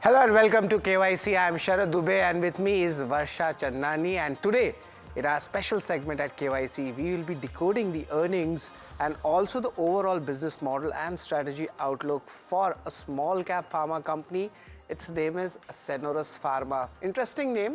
Hello and welcome to KYC. I am Sharad Dubey and with me is Varsha Chandnani, and today in our special segment at KYC we will be decoding the earnings and also the overall business model and strategy outlook for a small cap pharma company. Its name is Senores Pharma. Interesting name.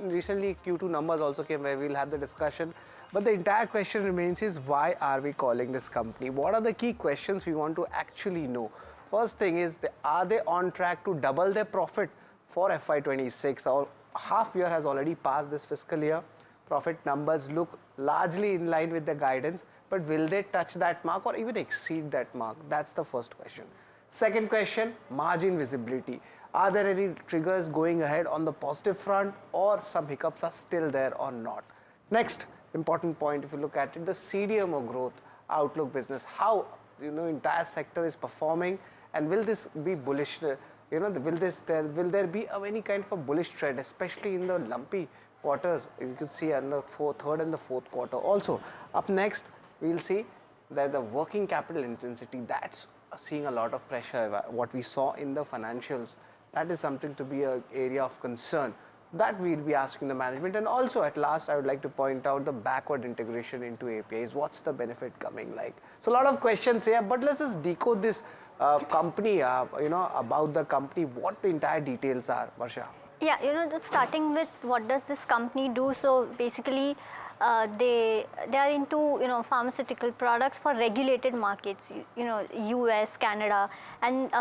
Recently Q2 numbers also came where we will have the discussion. But the entire question remains is why are we calling this company? What are the key questions we want to actually know? First thing is, are they on track to double their profit for FY26? Our half year has already passed this fiscal year. Profit numbers look largely in line with the guidance, but will they touch that mark or even exceed that mark? That's the first question. Second question, margin visibility. Are there any triggers going ahead on the positive front, or some hiccups are still there or not? Next important point, if you look at it, the CDMO growth outlook business, how entire sector is performing, and will this be bullish? Will there be any kind of a bullish trend, especially in the lumpy quarters? You can see in the third and the fourth quarter. Also, up next, we will see that the working capital intensity, that's seeing a lot of pressure. What we saw in the financials, that is something to be an area of concern. That we will be asking the management. And also at last, I would like to point out the backward integration into APIs. What's the benefit coming like? So a lot of questions here, but let's just decode this company, about the company, what the entire details are, Varsha. Yeah, just starting with what does this company do. So basically, they are into pharmaceutical products for regulated markets, US, Canada, and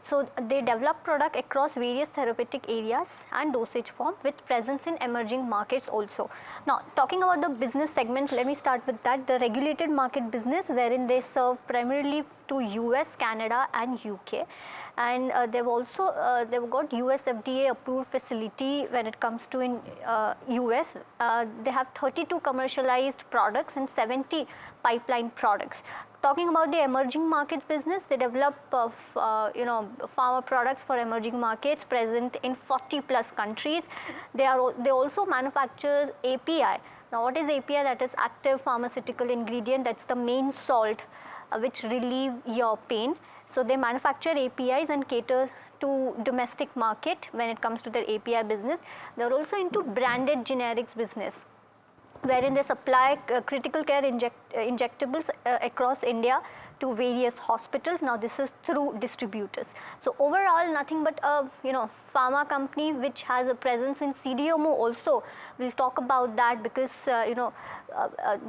so they develop product across various therapeutic areas and dosage form with presence in emerging markets also. Now, talking about the business segments, let me start with that. The regulated market business, wherein they serve primarily to US, Canada and UK. And they've got US FDA approved facility when it comes to in US. They have 32 commercialized products and 70 pipeline products. Talking about the emerging markets business, they develop pharma products for emerging markets present in 40 plus countries. They also manufacture API. Now, what is API? That is active pharmaceutical ingredient. That's the main salt which relieve your pain. So they manufacture APIs and cater to domestic market when it comes to their API business. They're also into branded generics business, wherein they supply critical care injectables across India to various hospitals. Now, this is through distributors. So overall, nothing but a pharma company which has a presence in CDMO also. We'll talk about that because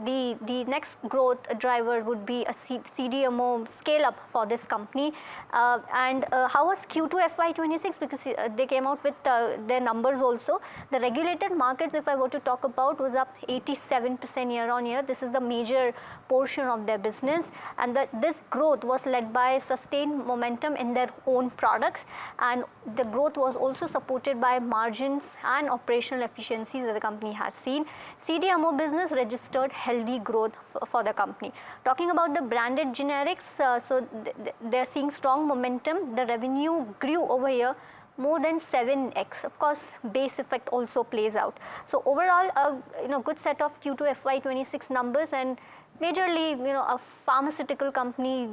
the next growth driver would be a CDMO scale up for this company. And how was Q2 FY26? Because they came out with their numbers also. The regulated markets, if I were to talk about, was up 87% year on year. This is the major portion of their business, and this growth was led by sustained momentum in their own products, and the growth was also supported by margins and operational efficiencies that the company has seen. CDMO business registered healthy growth for the company. Talking about the branded generics, so they're seeing strong momentum. The revenue grew over here more than 7x. Of course, base effect also plays out. So overall, a good set of Q2 FY26 numbers, and majorly, a pharmaceutical company,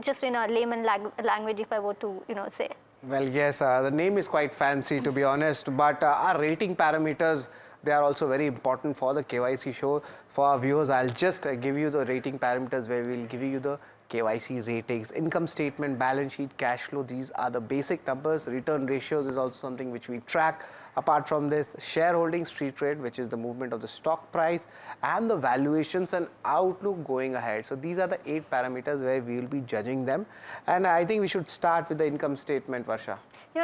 just in a layman language, if I were to, say. Well, yes, the name is quite fancy, to be honest, but our rating parameters, they are also very important for the KYC show. For our viewers, I'll just give you the rating parameters where we'll give you the KYC ratings, income statement, balance sheet, cash flow. These are the basic numbers. Return ratios is also something which we track. Apart from this, shareholding, street rate, which is the movement of the stock price, and the valuations and outlook going ahead. So these are the 8 parameters where we will be judging them. And I think we should start with the income statement, Varsha.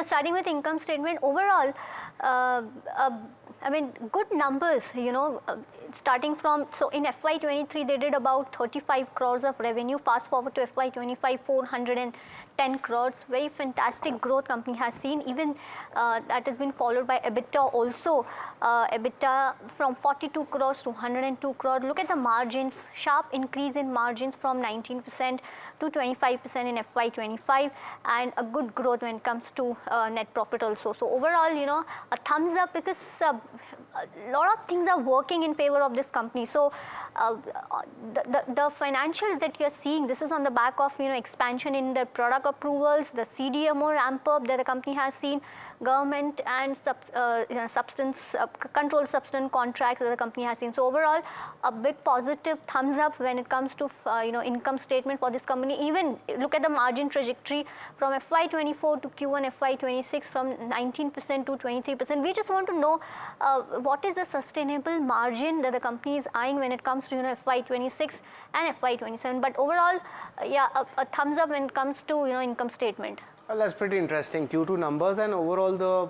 Starting with income statement, overall, good numbers, starting from, so in FY23, they did about 35 crores of revenue. Fast forward to FY25, 410 crores. Very fantastic growth company has seen. Even that has been followed by EBITDA also. EBITDA from 42 crores to 102 crores. Look at the margins, sharp increase in margins from 19% to 25% in FY25, and a good growth when it comes to net profit also. So overall, a thumbs up, because a lot of things are working in favor turnover of this company. So the financials that you're seeing, this is on the back of expansion in the product approvals, the CDMO ramp up that the company has seen, government and controlled substance contracts that the company has seen. So overall, a big positive thumbs up when it comes to income statement for this company. Even look at the margin trajectory from FY24 to Q1 FY26 from 19% to 23%. We just want to know what is the sustainable margin that the company is eyeing when it comes to FY26 and FY27. But overall, yeah, a thumbs up when it comes to income statement. Well, that's pretty interesting. Q2 numbers and overall the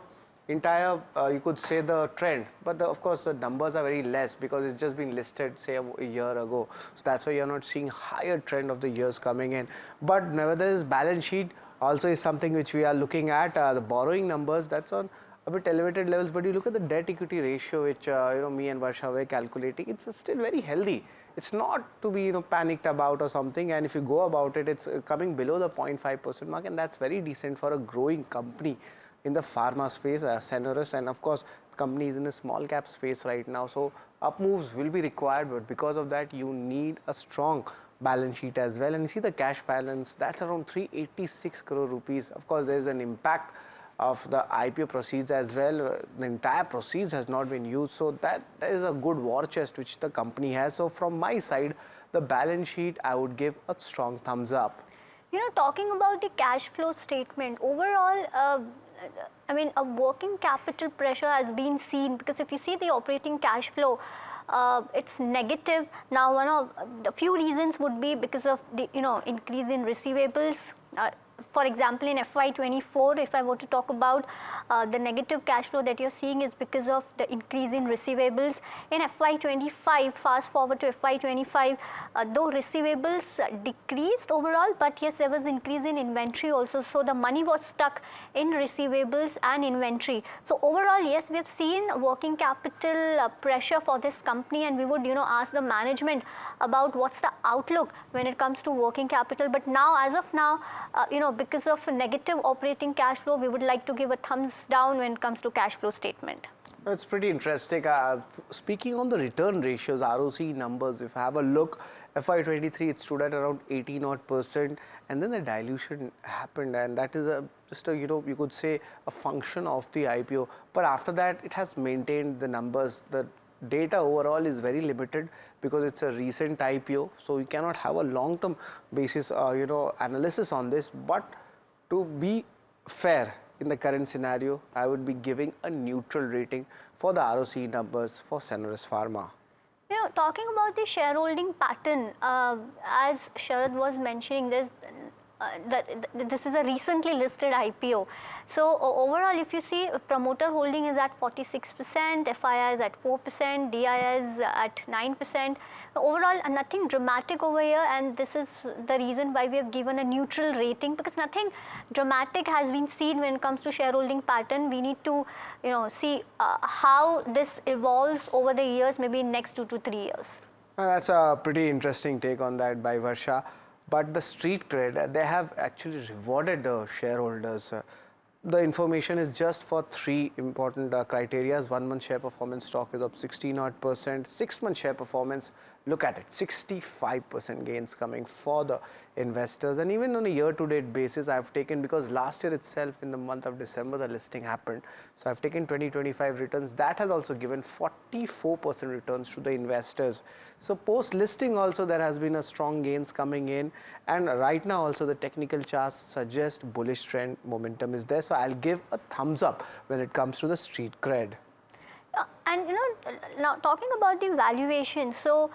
entire, you could say the trend. But of course, the numbers are very less because it's just been listed, say, a year ago. So that's why you're not seeing higher trend of the years coming in. But nevertheless, balance sheet also is something which we are looking at. The borrowing numbers, that's on a bit elevated levels. But you look at the debt equity ratio, which me and Varsha were calculating, it's still very healthy. It's not to be panicked about or something, and if you go about it, it's coming below the 0.5% mark, and that's very decent for a growing company in the pharma space, Senorus, and of course the company is in the small cap space right now, so up moves will be required, but because of that you need a strong balance sheet as well. And you see the cash balance, that's around 386 crore rupees. Of course there is an impact of the IPO proceeds as well. The entire proceeds has not been used, so that is a good war chest which the company has. So from my side, the balance sheet, I would give a strong thumbs up. Talking about the cash flow statement, overall, I mean, a working capital pressure has been seen, because if you see the operating cash flow, it's negative. Now, one of the few reasons would be because of the increase in receivables. For example, in FY24, if I were to talk about the negative cash flow that you're seeing is because of the increase in receivables. In FY25, fast forward to FY25, though receivables decreased overall, but yes, there was increase in inventory also. So the money was stuck in receivables and inventory. So overall, yes, we have seen working capital pressure for this company, and we would ask the management about what's the outlook when it comes to working capital. But now, as of now, because of a negative operating cash flow, we would like to give a thumbs down when it comes to cash flow statement. That's pretty interesting. Speaking on the return ratios, ROC numbers, if I have a look, FY23 it stood at around 18%, and then the dilution happened, and that is just a you could say a function of the IPO. But after that, it has maintained the numbers. The data overall is very limited because it's a recent IPO, so you cannot have a long-term basis analysis on this. But to be fair in the current scenario, I would be giving a neutral rating for the ROC numbers for Senores Pharma. Talking about the shareholding pattern, as Sharad was mentioning, this is a recently listed IPO. So overall, if you see, promoter holding is at 46%, FII is at 4%, DII is at 9%. Overall, nothing dramatic over here, and this is the reason why we have given a neutral rating, because nothing dramatic has been seen when it comes to shareholding pattern. We need to see how this evolves over the years, maybe in next 2 to 3 years. That's a pretty interesting take on that by Varsha. But the street cred, they have actually rewarded the shareholders. The information is just for 3 important criteria. 1 month share performance, stock is up 16%. 6 month share performance, look at it, 65% gains coming for the investors. And even on a year-to-date basis, I've taken, because last year itself in the month of December the listing happened, so I've taken 2025 returns. That has also given 44% returns to the investors. So post listing also there has been a strong gains coming in, and right now also the technical charts suggest bullish trend momentum is there. So I'll give a thumbs up when it comes to the street cred. And now talking about the valuation, so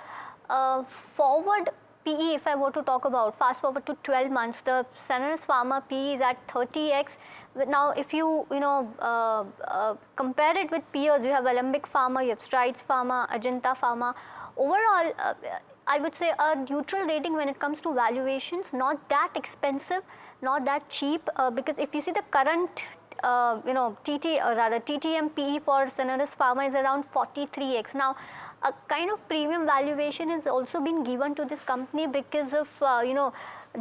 forward PE, if I were to talk about, fast forward to 12 months, the Senores Pharma PE is at 30x. Now, if you compare it with peers, you have Alembic Pharma, you have Strides Pharma, Ajanta Pharma. Overall, I would say a neutral rating when it comes to valuations, not that expensive, not that cheap, because if you see the current TTM PE for Senores Pharma is around 43x. Now, a kind of premium valuation has also been given to this company because of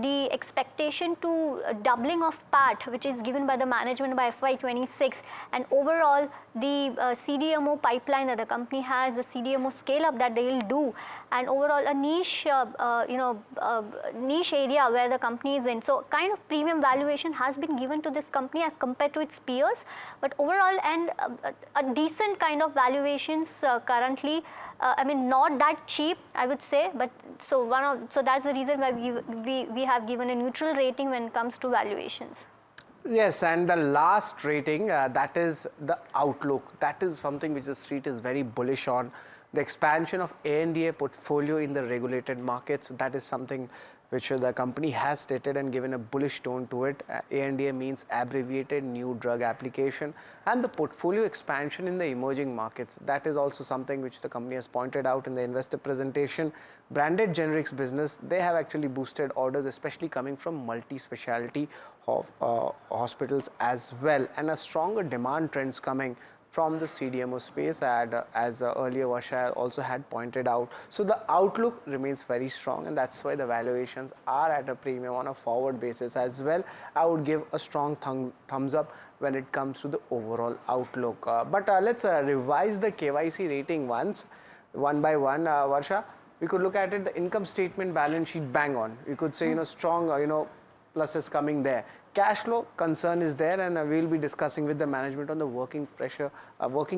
the expectation to doubling of PAT, which is given by the management by FY26, and overall the CDMO pipeline that the company has, the CDMO scale up that they will do, and overall a niche, niche area where the company is in. So kind of premium valuation has been given to this company as compared to its peers, but overall and a decent kind of valuations currently. I mean, not that cheap, I would say, but so that's the reason why we have given a neutral rating when it comes to valuations. Yes, and the last rating, that is the outlook. That is something which the street is very bullish on. The expansion of ANDA portfolio in the regulated markets, that is something which the company has stated and given a bullish tone to it. ANDA means abbreviated new drug application, and the portfolio expansion in the emerging markets. That is also something which the company has pointed out in the investor presentation. Branded generics business, they have actually boosted orders, especially coming from multi-specialty hospitals as well, and a stronger demand trends coming from the CDMO space, as earlier Varsha also had pointed out. So the outlook remains very strong, and that's why the valuations are at a premium on a forward basis as well. I would give a strong thumbs up when it comes to the overall outlook. But let's revise the KYC rating one by one. Varsha, we could look at it, the income statement, balance sheet, bang on. We could say, strong, pluses coming there. Cash flow concern is there, and we'll be discussing with the management on the working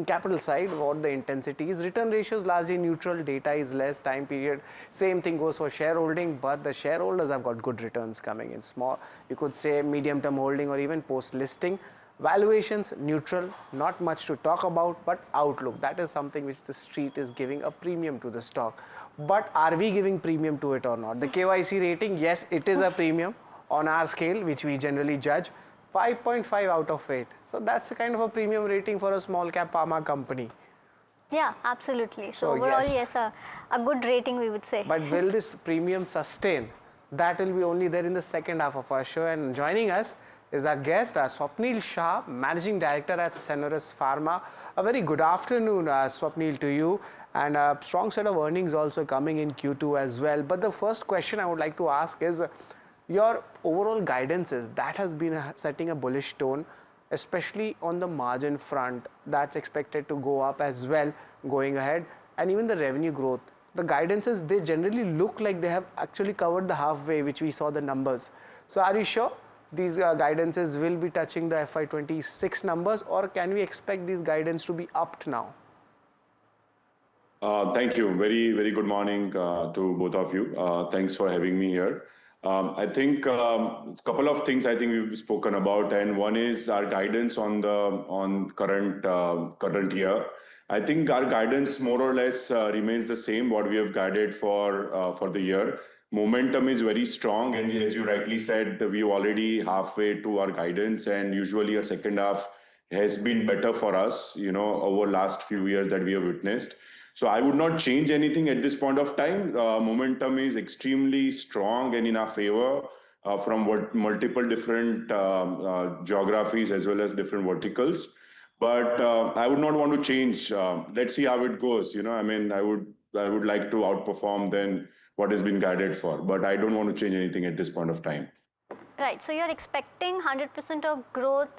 capital side, what the intensity is. Return ratios largely neutral, data is less, time period. Same thing goes for shareholding, but the shareholders have got good returns coming in. Small, you could say medium term holding or even post listing. Valuations neutral, not much to talk about, but outlook, that is something which the street is giving a premium to the stock. But are we giving premium to it or not? The KYC rating, yes, it is a premium on our scale, which we generally judge, 5.5 out of 8. So that's a kind of a premium rating for a small cap pharma company. Yeah, absolutely. So overall, yes, a good rating, we would say. But will this premium sustain? That will be only there in the second half of our show. And joining us is our guest, Swapnil Shah, Managing Director at Senores Pharma. A very good afternoon, Swapnil, to you. And a strong set of earnings also coming in Q2 as well. But the first question I would like to ask is, your overall guidances, that has been setting a bullish tone, especially on the margin front. That's expected to go up as well going ahead. And even the revenue growth, the guidances, they generally look like they have actually covered the halfway, which we saw the numbers. So are you sure these guidances will be touching the FY26 numbers, or can we expect these guidance to be upped now? Thank you. Very, very good morning to both of you. Thanks for having me here. I think a couple of things I think we've spoken about, and one is our guidance on current year. I think our guidance more or less remains the same what we have guided for the year. Momentum is very strong, and as you rightly said, we're already halfway to our guidance, and usually our second half has been better for us, over last few years that we have witnessed. So I would not change anything at this point of time. Momentum is extremely strong and in our favor from multiple different geographies as well as different verticals. But I would not want to change. Let's see how it goes. I mean, I would like to outperform than what has been guided for, but I don't want to change anything at this point of time. Right, so you're expecting 100% of growth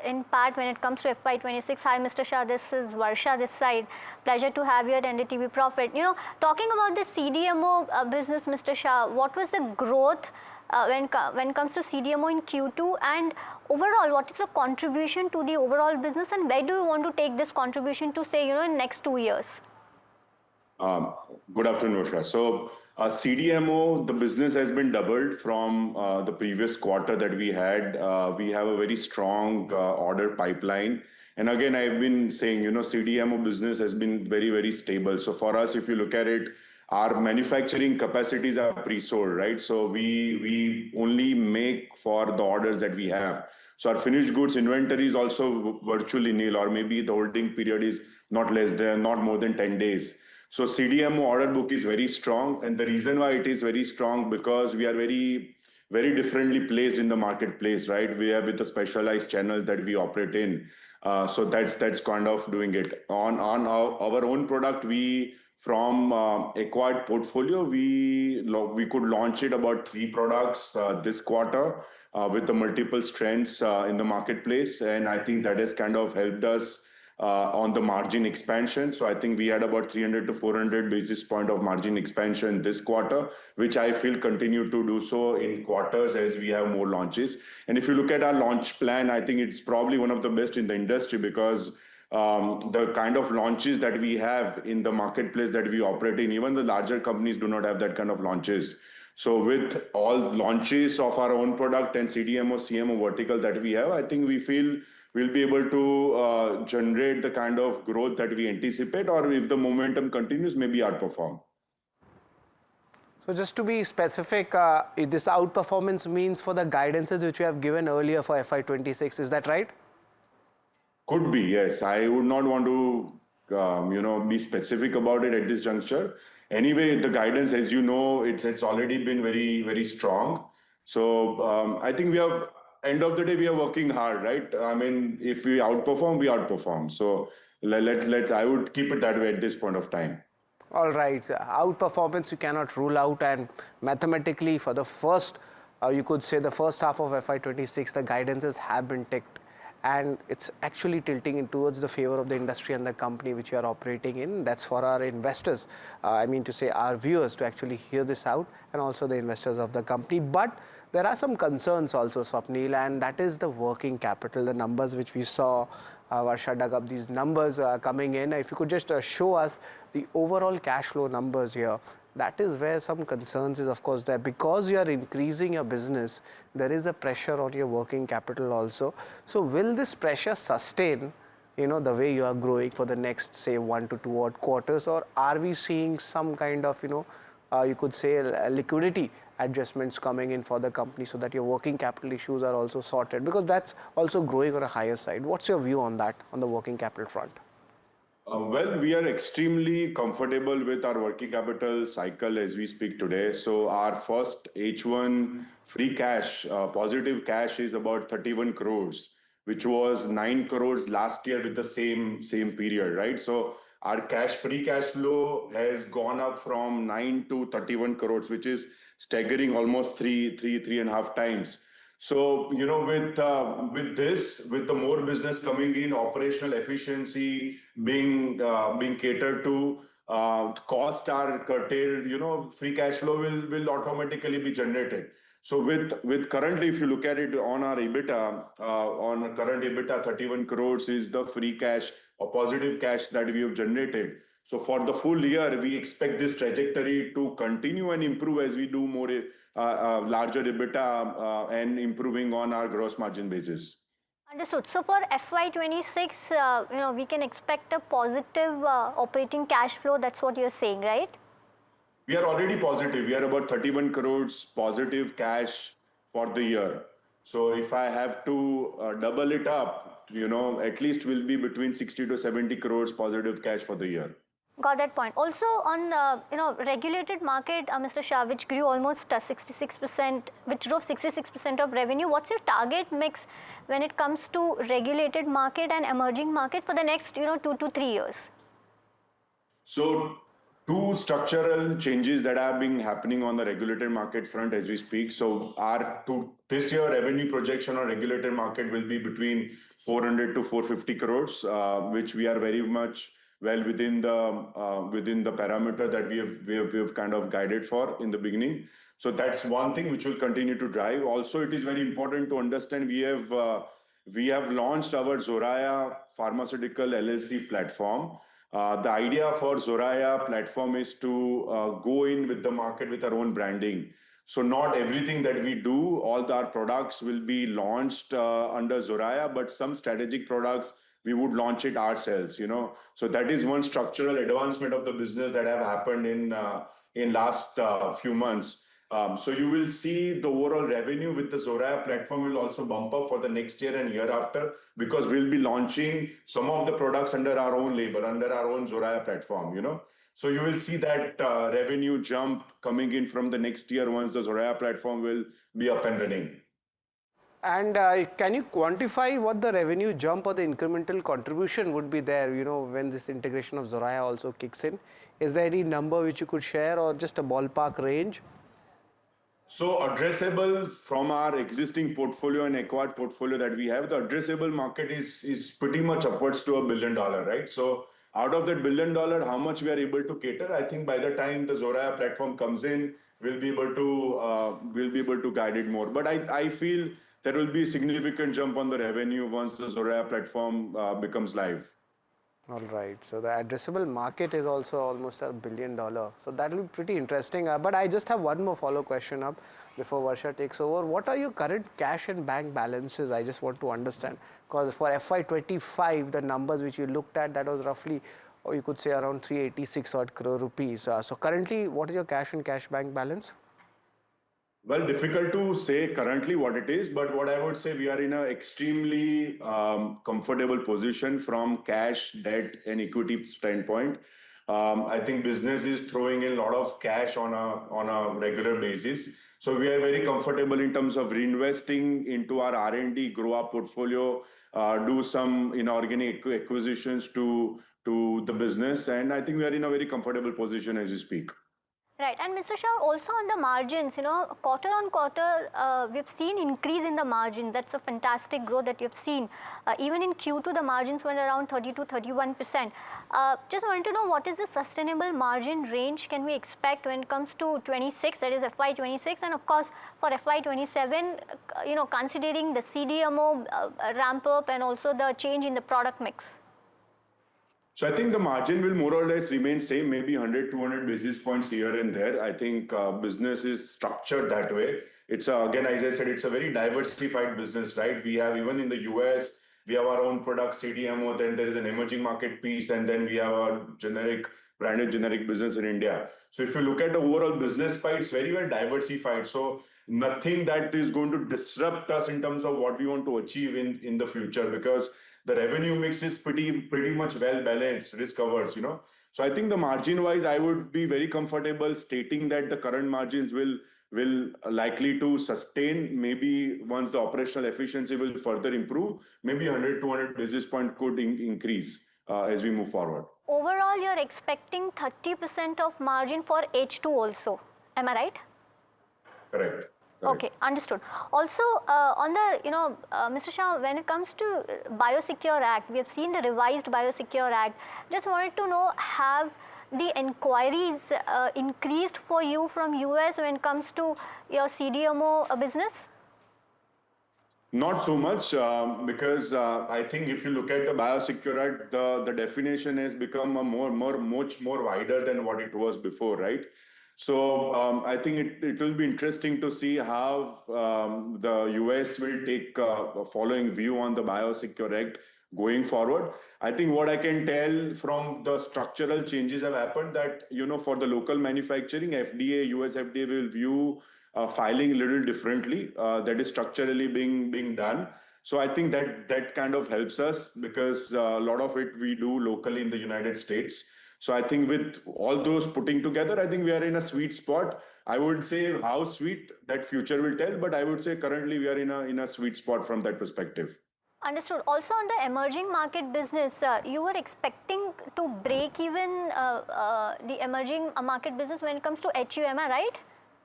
in PAT when it comes to FY26. Hi, Mr. Shah, this is Varsha this side. Pleasure to have you at NDTV Profit. Talking about the CDMO business, Mr. Shah, what was the growth when it comes to CDMO in Q2, and overall, what is the contribution to the overall business, and where do you want to take this contribution to, say, in next 2 years? Good afternoon, Varsha. So CDMO, the business has been doubled from the previous quarter that we had. We have a very strong order pipeline. And again, I've been saying, CDMO business has been very, very stable. So for us, if you look at it, our manufacturing capacities are pre-sold, right? So we only make for the orders that we have. So our finished goods inventory is also virtually nil, or maybe the holding period is not more than 10 days. So CDMO order book is very strong, and the reason why it is very strong because we are very, very differently placed in the marketplace, right? We have with the specialized channels that we operate in. So that's kind of doing it. On our own product, we from acquired portfolio, we could launch it about 3 products this quarter with the multiple strengths in the marketplace, and I think that has kind of helped us on the margin expansion. So I think we had about 300 to 400 basis point of margin expansion this quarter, which I feel continue to do so in quarters as we have more launches. And if you look at our launch plan, I think it's probably one of the best in the industry, because the kind of launches that we have in the marketplace that we operate in, even the larger companies do not have that kind of launches. So with all launches of our own product and CDMO, CMO vertical that we have, I think we feel we'll be able to generate the kind of growth that we anticipate, or if the momentum continues, maybe outperform. So just to be specific, this outperformance means for the guidances which you have given earlier for FY26, is that right? Could be, yes. I would not want to, be specific about it at this juncture. Anyway, the guidance, as you know, it's already been very, very strong. So I think end of the day, we are working hard, right? I mean, if we outperform, we outperform. So I would keep it that way at this point of time. All right, outperformance you cannot rule out, and mathematically for the first, you could say the first half of FY26, the guidances have been ticked, and it's actually tilting in towards the favor of the industry and the company which you are operating in. That's for our investors, I mean to say our viewers, to actually hear this out, and also the investors of the company. But there are some concerns also, Swapnil, and that is the working capital, the numbers which we saw. Varsha dug up these numbers coming in. If you could just show us the overall cash flow numbers here. That is where some concerns is, of course, there, because you are increasing your business, there is a pressure on your working capital also. So will this pressure sustain, the way you are growing for the next, say, 1 to 2 odd quarters, or are we seeing some kind of, you could say liquidity adjustments coming in for the company so that your working capital issues are also sorted, because that's also growing on a higher side? What's your view on that, on the working capital front? Well, we are extremely comfortable with our working capital cycle as we speak today. So our first H1 free cash, positive cash, is about 31 crores, which was 9 crores last year with the same period, right? So our free cash flow has gone up from 9 to 31 crores, which is staggering, almost three and a half times. So, with the more business coming in, operational efficiency being catered to, cost are curtailed, free cash flow will automatically be generated. So with currently, if you look at it on our EBITDA, on current EBITDA, 31 crores is the free cash or positive cash that we have generated. So for the full year, we expect this trajectory to continue and improve as we do more larger EBITDA and improving on our gross margin basis. Understood. So for FY26, we can expect a positive operating cash flow. That's what you're saying, right? We are already positive. We are about 31 crores positive cash for the year. So if I have to double it up, at least will be between 60 to 70 crores positive cash for the year. Got that point. Also on regulated market, Mr. Shah, which grew almost 66%, which drove 66% of revenue. What's your target mix when it comes to regulated market and emerging market for the next 2 to 3 years? So two structural changes that have been happening on the regulated market front as we speak. So this year revenue projection on regulated market will be between 400 to 450 crores, which we are very much well within the parameter that we have kind of guided for in the beginning. So that's one thing which will continue to drive. Also, it is very important to understand we have launched our Zoraya Pharmaceutical LLC platform. The idea for Zoraya platform is to go in with the market with our own branding. So not everything that we do, all our products will be launched under Zoraya, but some strategic products we would launch it ourselves, So that is one structural advancement of the business that have happened in last few months. So you will see the overall revenue with the Zoraya platform will also bump up for the next year and year after, because we'll be launching some of the products under our own label, under our own Zoraya platform, So you will see that revenue jump coming in from the next year once the Zoraya platform will be up and running. And can you quantify what the revenue jump or the incremental contribution would be there, when this integration of Zoraya also kicks in? Is there any number which you could share or just a ballpark range? So addressable from our existing portfolio and acquired portfolio that we have, the addressable market is pretty much upwards to $1 billion, right? So out of that $1 billion, how much we are able to cater, I think by the time the Zoraya platform comes in, we'll be able to guide it more. But I feel there will be a significant jump on the revenue once the Zoraya platform becomes live. All right, so the addressable market is also almost $1 billion. So that will be pretty interesting. But I just have one more follow question up before Varsha takes over. What are your current cash and bank balances? I just want to understand, because for FY25, the numbers which you looked at, that was roughly, or you could say around 386 odd crore rupees. So currently, what is your cash and cash bank balance? Well, difficult to say currently what it is, but what I would say, we are in an extremely comfortable position from cash, debt, and equity standpoint. I think business is throwing in a lot of cash on a regular basis. So we are very comfortable in terms of reinvesting into our R&D, grow our portfolio, do some inorganic acquisitions to the business. And I think we are in a very comfortable position as we speak. Right, and Mr. Shah, also on the margins, quarter on quarter, we've seen increase in the margins. That's a fantastic growth that you've seen. Even in Q2, the margins went around 30 to 31%. Just wanted to know, what is the sustainable margin range can we expect when it comes to 26, that is FY26, and of course for FY27, considering the CDMO ramp up and also the change in the product mix? So I think the margin will more or less remain same, maybe 100, 200 basis points here and there. I think business is structured that way. It's again, as I said, it's a very diversified business, right? We have, even in the US, we have our own product CDMO, then there is an emerging market piece, and then we have a branded generic business in India. So if you look at the overall business pie, it's very well diversified. So nothing that is going to disrupt us in terms of what we want to achieve in the future, because the revenue mix is pretty much well balanced, risk covers, So I think the margin wise, I would be very comfortable stating that the current margins will likely to sustain. Maybe once the operational efficiency will further improve, maybe 100, 200 basis point could increase as we move forward. Overall, you're expecting 30% of margin for H2 also. Am I right? Correct. Okay, understood. Also, on the, Mr. Shah, when it comes to Biosecure Act, we have seen the revised Biosecure Act. Just wanted to know, have the inquiries increased for you from US when it comes to your CDMO business? Not so much, because I think if you look at the Biosecure Act, the definition has become much more wider than what it was before, right? So I think it will be interesting to see how the US will take a following view on the Biosecure Act going forward. I think what I can tell from the structural changes have happened that, for the local manufacturing, FDA, US FDA will view filing a little differently. That is structurally being done. So I think that kind of helps us, because a lot of it we do locally in the United States. So I think with all those putting together, I think we are in a sweet spot. I wouldn't say how sweet, that future will tell, but I would say currently we are in a sweet spot from that perspective. Understood. Also on the emerging market business, you were expecting to break even the emerging market business when it comes to HUM, right?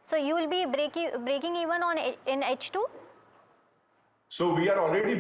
So you will be breaking even in H2? So we are already,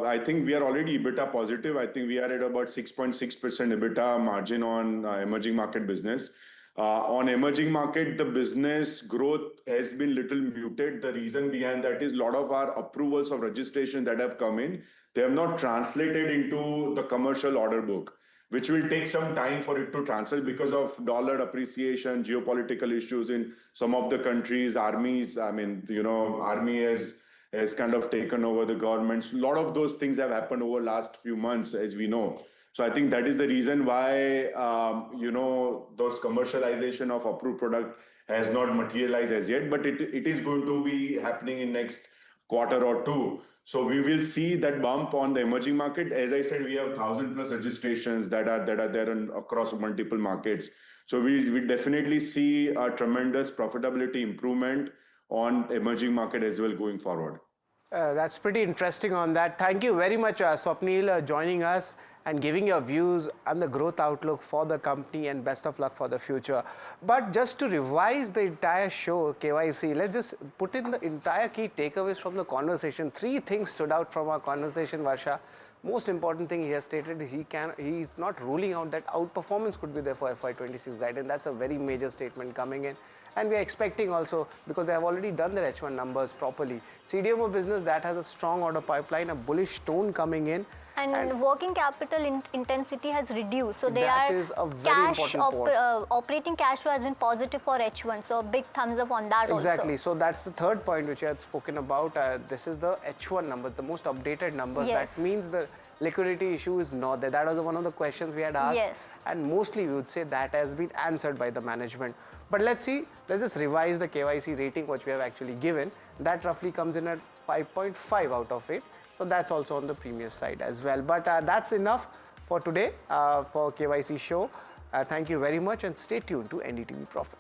I think we are already EBITDA positive. I think we are at about 6.6% EBITDA margin on emerging market business. On emerging market, the business growth has been little muted. The reason behind that is a lot of our approvals of registration that have come in, they have not translated into the commercial order book, which will take some time for it to translate because of dollar appreciation, geopolitical issues in some of the countries, armies. I mean, army has kind of taken over the governments. A lot of those things have happened over the last few months, as we know. So I think that is the reason why, those commercialization of approved product has not materialized as yet, but it is going to be happening in next quarter or two. So we will see that bump on the emerging market. As I said, we have 1,000 plus registrations that are there across multiple markets. So we definitely see a tremendous profitability improvement on emerging market as well going forward. That's pretty interesting on that. Thank you very much, Swapnil, joining us. and giving your views on the growth outlook for the company, and best of luck for the future. But just to revise the entire show, KYC, let's just put in the entire key takeaways from the conversation. 3 things stood out from our conversation, Varsha. Most important thing he has stated is he's not ruling out that outperformance could be there for FY26 guidance. That's a very major statement coming in. And we are expecting also, because they have already done their H1 numbers properly. CDMO business that has a strong order pipeline, a bullish tone coming in. And working capital intensity has reduced. So they that are is a very important point. Operating cash flow has been positive for H1. So a big thumbs up on that Exactly. also. So that's the third point which I had spoken about. This is the H1 numbers, the most updated numbers. Yes. That means the liquidity issue is not there. That was one of the questions we had asked. Yes. And mostly we would say that has been answered by the management. But let's see, let's just revise the KYC rating which we have actually given. That roughly comes in at 5.5 out of 8. So that's also on the previous side as well. But that's enough for today for KYC show. Thank you very much and stay tuned to NDTV Profit.